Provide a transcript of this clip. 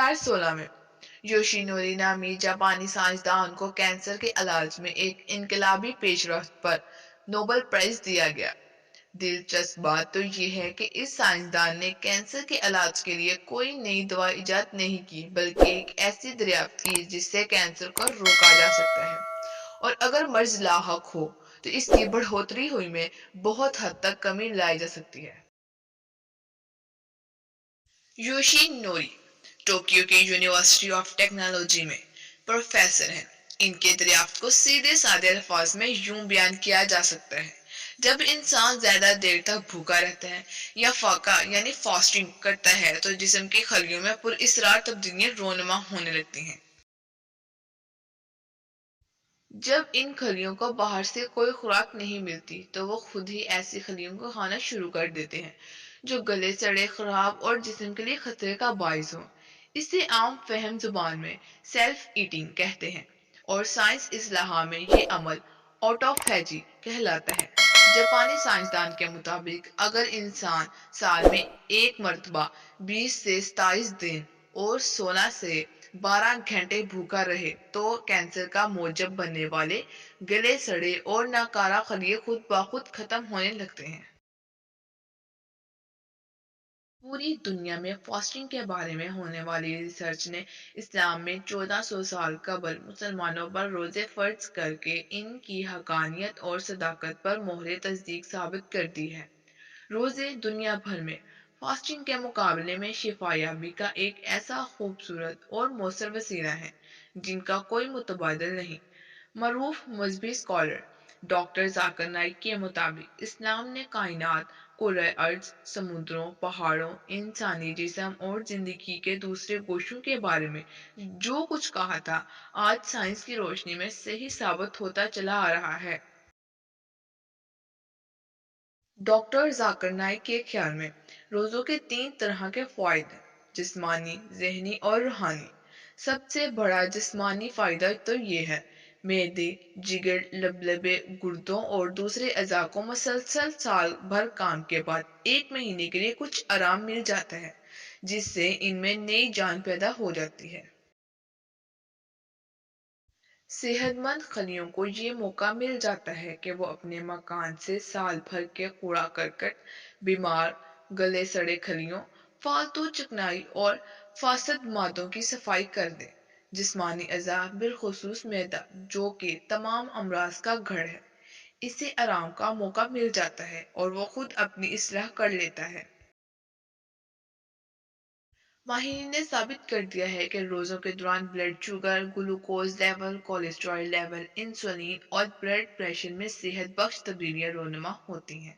2016 में योशिनोरी नामी जापानी साइंसदान को कैंसर के इलाज में एक इनकलाबी पेशरफ्त पर नोबेल प्राइज दिया गया। दिलचस्प बात तो ये है कि इस साइंसदान ने कैंसर के इलाज के लिए कोई नई दवा इजाद नहीं की, बल्कि एक ऐसी दरियाफ्त की जिससे कैंसर को रोका जा सकता है, और अगर मर्ज लाहक हो तो इसकी बढ़ोतरी हुई में बहुत हद तक कमी लाई जा सकती है। योशिनोरी टोक्यो के यूनिवर्सिटी ऑफ टेक्नोलॉजी में प्रोफेसर हैं। इनके दरियाफ्त को सीधे साधे अल्फाज में यूं बयान किया जा सकता है: जब इंसान ज्यादा देर तक भूखा रहता है या फाका यानी फास्टिंग करता है तो जिस्म की खलियों में पुरअसरार तब्दीलियां रोनुमा होने लगती हैं। जब इन खलियों को बाहर से कोई खुराक नहीं मिलती तो वो खुद ही ऐसी खलियों को खाना शुरू कर देते हैं जो गले सड़े, खराब और जिस्म के लिए खतरे का बायस हो। इसे आम फहम जुबान में सेल्फ ईटिंग कहते हैं, और साइंस इस्लाह में ये अमल ऑटोफैजी कहलाता है। जापानी साइंसदान के मुताबिक अगर इंसान साल में एक मरतबा 20 से 27 दिन और 16 से 12 घंटे भूखा रहे तो कैंसर का मौजब बनने वाले गले सड़े और नाकारा खलिए खुद ब खुद खत्म होने लगते हैं। पूरी दुनिया में फास्टिंग के बारे में होने वाली रिसर्च ने इस्लाम में 1400 साल कबल मुसलमानों पर रोजे फर्ज करके इनकी हकानियत और सदाकत पर मोहरे तस्दीक साबित कर दी है। रोजे दुनिया भर में फास्टिंग के मुकाबले में शिफायाबी का एक ऐसा खूबसूरत और मौसर वसीला है जिनका कोई मुतबादिल नहीं। मरूफ मजहबी स्कॉलर डॉक्टर जाकिर नाइक के मुताबिक इस्लाम ने कायनात, कुर्रे अर्ज, समुद्रों, पहाड़ों, इंसानी जिस्म और जिंदगी के दूसरे गोशों के बारे में जो कुछ कहा था, आज साइंस की रोशनी में सही साबित होता चला आ रहा है। डॉक्टर जाकिर नाइक के ख्याल में रोज़ों के 3 तरह के फ़ायदे हैं: जिस्मानी, ज़हनी और रूहानी। सबसे बड़ा जिस्मानी फ़ायदा तो ये है, मैदे, जिगर, लबलबे, गुर्दों और दूसरे अज़ा को मुसलसल साल भर काम के बाद 1 महीने के लिए कुछ आराम मिल जाता है, जिससे इनमें नई जान पैदा हो जाती है। सेहतमंद खलियों को ये मौका मिल जाता है कि वो अपने मकान से साल भर के कूड़ा करकट, बीमार, गले सड़े खलियों, फालतू चिकनाई और फासद मादों की सफाई कर दें। जिस्मानी अज़ा बिलखुसूस मैदा, जो कि तमाम अमराज का घर है, इसे आराम का मौका मिल जाता है और वो खुद अपनी इस्लाह कर लेता है। माहिरीन ने साबित कर दिया है कि रोज़ों के दौरान blood sugar, glucose level, cholesterol level, insulin और ब्लड प्रेशर में सेहत बख्श तब्दीलियां रोनुमा होती हैं।